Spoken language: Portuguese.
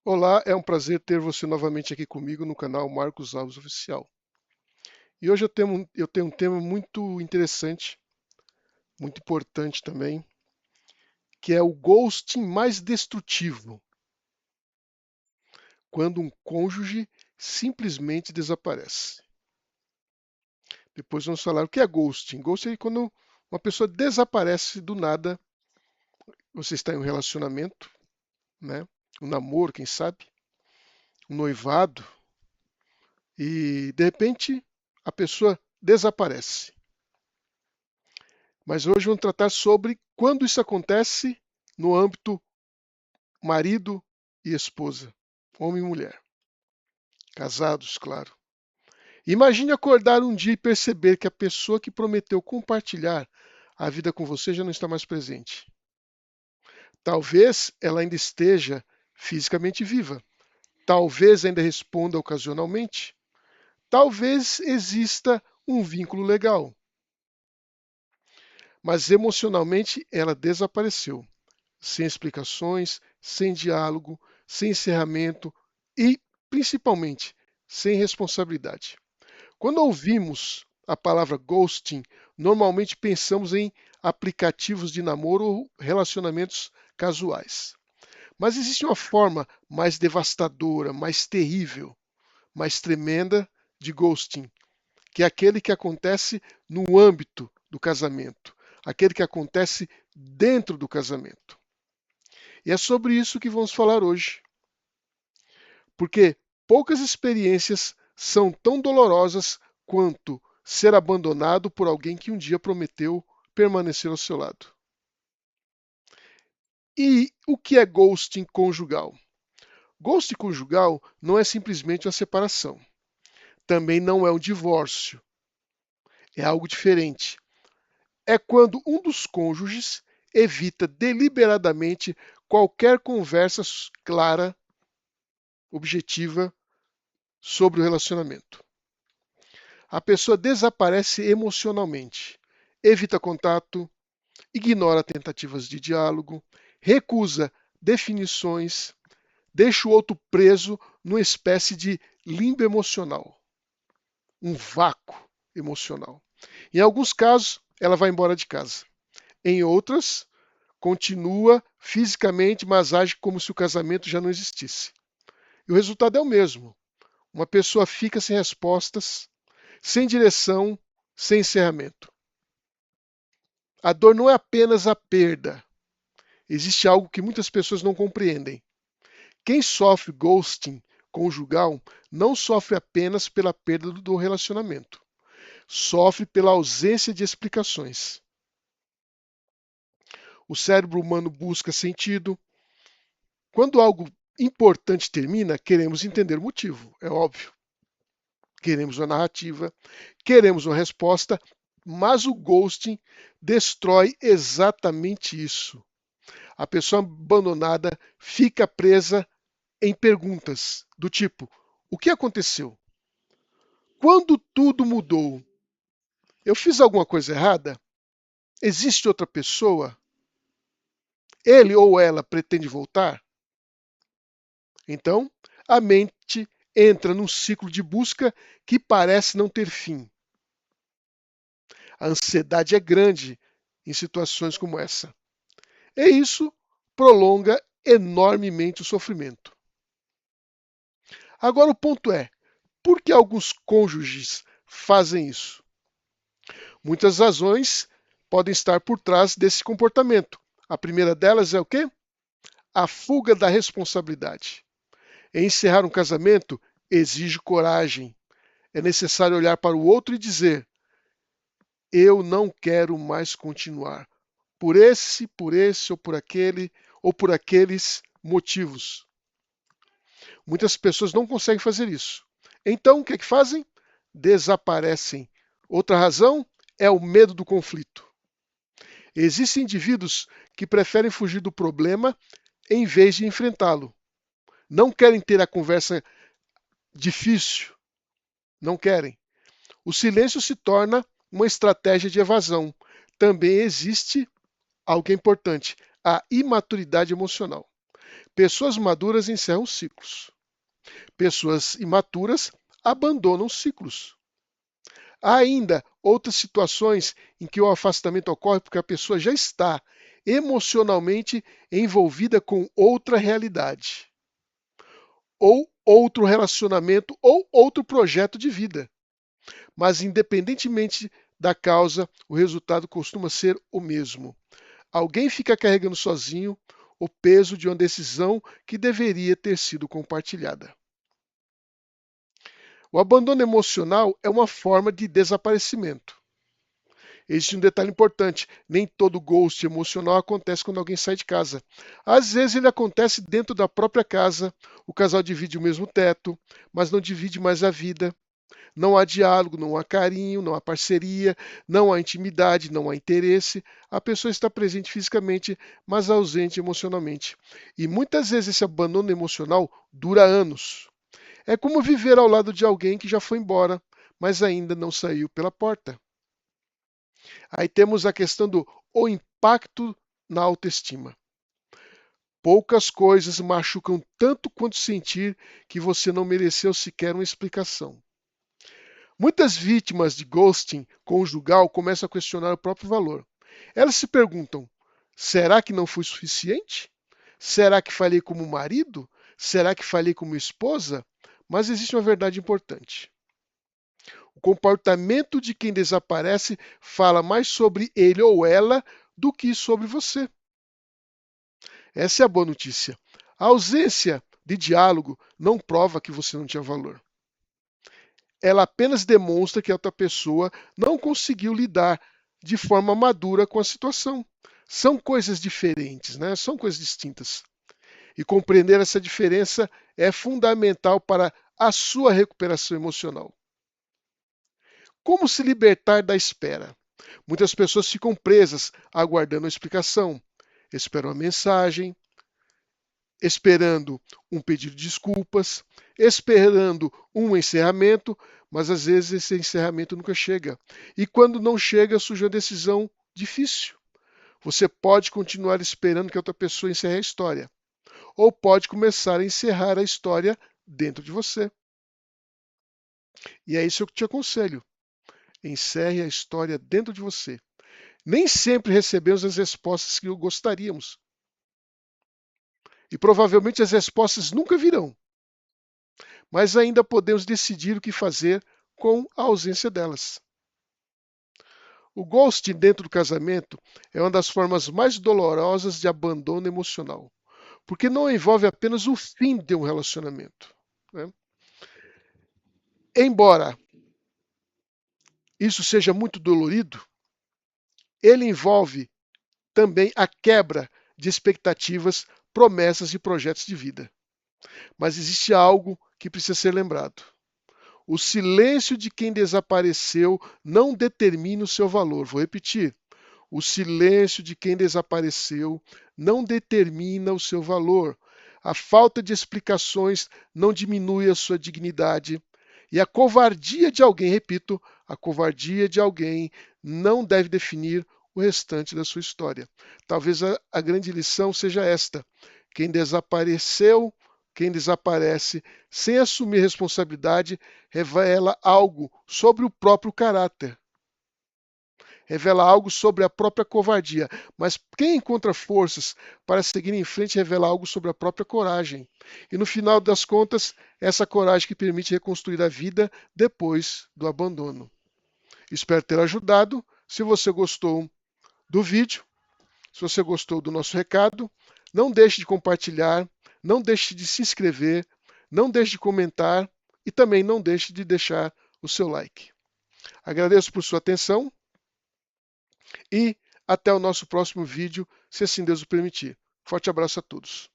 Olá, é um prazer ter você novamente aqui comigo no canal Marcos Alves Oficial. E hoje eu tenho um tema muito interessante, muito importante também, que é o ghosting mais destrutivo, quando um cônjuge simplesmente desaparece. Depois vamos falar o que é ghosting. Ghosting é quando uma pessoa desaparece do nada, você está em um relacionamento, né? Um namoro, quem sabe, um noivado, e de repente a pessoa desaparece. Mas hoje vamos tratar sobre quando isso acontece no âmbito marido e esposa, homem e mulher, casados, claro. Imagine acordar um dia e perceber que a pessoa que prometeu compartilhar a vida com você já não está mais presente. Talvez ela ainda esteja fisicamente viva, talvez ainda responda ocasionalmente, talvez exista um vínculo legal, mas emocionalmente ela desapareceu. Sem explicações, sem diálogo, sem encerramento e, principalmente, sem responsabilidade. Quando ouvimos a palavra ghosting, normalmente pensamos em aplicativos de namoro ou relacionamentos casuais. Mas existe uma forma mais devastadora, mais terrível, mais tremenda de ghosting, que é aquele que acontece no âmbito do casamento, aquele que acontece dentro do casamento. E é sobre isso que vamos falar hoje. Porque poucas experiências são tão dolorosas quanto ser abandonado por alguém que um dia prometeu permanecer ao seu lado. E o que é ghosting conjugal? Ghosting conjugal não é simplesmente uma separação. Também não é um divórcio. É algo diferente. É quando um dos cônjuges evita deliberadamente qualquer conversa clara, objetiva sobre o relacionamento. A pessoa desaparece emocionalmente, evita contato, ignora tentativas de diálogo, recusa definições, deixa o outro preso numa espécie de limbo emocional, um vácuo emocional. Em alguns casos, ela vai embora de casa. Em outras, continua fisicamente, mas age como se o casamento já não existisse. E o resultado é o mesmo. Uma pessoa fica sem respostas, sem direção, sem encerramento. A dor não é apenas a perda. Existe algo que muitas pessoas não compreendem. Quem sofre ghosting conjugal não sofre apenas pela perda do relacionamento. Sofre pela ausência de explicações. O cérebro humano busca sentido. Quando algo importante termina, queremos entender o motivo, é óbvio. Queremos uma narrativa, queremos uma resposta, mas o ghosting destrói exatamente isso. A pessoa abandonada fica presa em perguntas do tipo: o que aconteceu? Quando tudo mudou? Eu fiz alguma coisa errada? Existe outra pessoa? Ele ou ela pretende voltar? Então, a mente entra num ciclo de busca que parece não ter fim. A ansiedade é grande em situações como essa. E isso prolonga enormemente o sofrimento. Agora o ponto é, por que alguns cônjuges fazem isso? Muitas razões podem estar por trás desse comportamento. A primeira delas é o quê? A fuga da responsabilidade. Encerrar um casamento exige coragem. É necessário olhar para o outro e dizer: eu não quero mais continuar. Por esse ou por aqueles motivos. Muitas pessoas não conseguem fazer isso. Então, o que é que fazem? Desaparecem. Outra razão é o medo do conflito. Existem indivíduos que preferem fugir do problema em vez de enfrentá-lo. Não querem ter a conversa difícil. Não querem. O silêncio se torna uma estratégia de evasão. Também existe algo que é importante: a imaturidade emocional. Pessoas maduras encerram ciclos. Pessoas imaturas abandonam ciclos. Há ainda outras situações em que o afastamento ocorre porque a pessoa já está emocionalmente envolvida com outra realidade, ou outro relacionamento, ou outro projeto de vida. Mas, independentemente da causa, o resultado costuma ser o mesmo. Alguém fica carregando sozinho o peso de uma decisão que deveria ter sido compartilhada. O abandono emocional é uma forma de desaparecimento. Existe um detalhe importante: nem todo ghost emocional acontece quando alguém sai de casa. Às vezes ele acontece dentro da própria casa, o casal divide o mesmo teto, mas não divide mais a vida. Não há diálogo, não há carinho, não há parceria, não há intimidade, não há interesse. A pessoa está presente fisicamente, mas ausente emocionalmente. E muitas vezes esse abandono emocional dura anos. É como viver ao lado de alguém que já foi embora, mas ainda não saiu pela porta. Aí temos a questão do o impacto na autoestima. Poucas coisas machucam tanto quanto sentir que você não mereceu sequer uma explicação. Muitas vítimas de ghosting conjugal começam a questionar o próprio valor. Elas se perguntam: será que não fui suficiente? Será que falhei como marido? Será que falhei como esposa? Mas existe uma verdade importante. O comportamento de quem desaparece fala mais sobre ele ou ela do que sobre você. Essa é a boa notícia. A ausência de diálogo não prova que você não tinha valor. Ela apenas demonstra que a outra pessoa não conseguiu lidar de forma madura com a situação. São coisas diferentes, né? São coisas distintas. E compreender essa diferença é fundamental para a sua recuperação emocional. Como se libertar da espera? Muitas pessoas ficam presas, aguardando a explicação. Esperam a mensagem, esperando um pedido de desculpas, esperando um encerramento, mas às vezes esse encerramento nunca chega. E quando não chega, surge uma decisão difícil. Você pode continuar esperando que outra pessoa encerre a história, ou pode começar a encerrar a história dentro de você. E é isso que eu te aconselho. Encerre a história dentro de você. Nem sempre recebemos as respostas que gostaríamos. E provavelmente as respostas nunca virão. Mas ainda podemos decidir o que fazer com a ausência delas. O ghosting dentro do casamento é uma das formas mais dolorosas de abandono emocional, porque não envolve apenas o fim de um relacionamento, né? Embora isso seja muito dolorido, ele envolve também a quebra de expectativas, promessas e projetos de vida. Mas existe algo que precisa ser lembrado. O silêncio de quem desapareceu não determina o seu valor. Vou repetir. O silêncio de quem desapareceu não determina o seu valor. A falta de explicações não diminui a sua dignidade. E a covardia de alguém, repito, a covardia de alguém não deve definir o restante da sua história. Talvez a grande lição seja esta: quem desapareceu, quem desaparece sem assumir responsabilidade, revela algo sobre o próprio caráter. Revela algo sobre a própria covardia. Mas quem encontra forças para seguir em frente revela algo sobre a própria coragem. E no final das contas, essa coragem que permite reconstruir a vida depois do abandono. Espero ter ajudado. Se você gostou do vídeo, se você gostou do nosso recado, não deixe de compartilhar, não deixe de se inscrever, não deixe de comentar e também não deixe de deixar o seu like. Agradeço por sua atenção e até o nosso próximo vídeo, se assim Deus o permitir. Forte abraço a todos.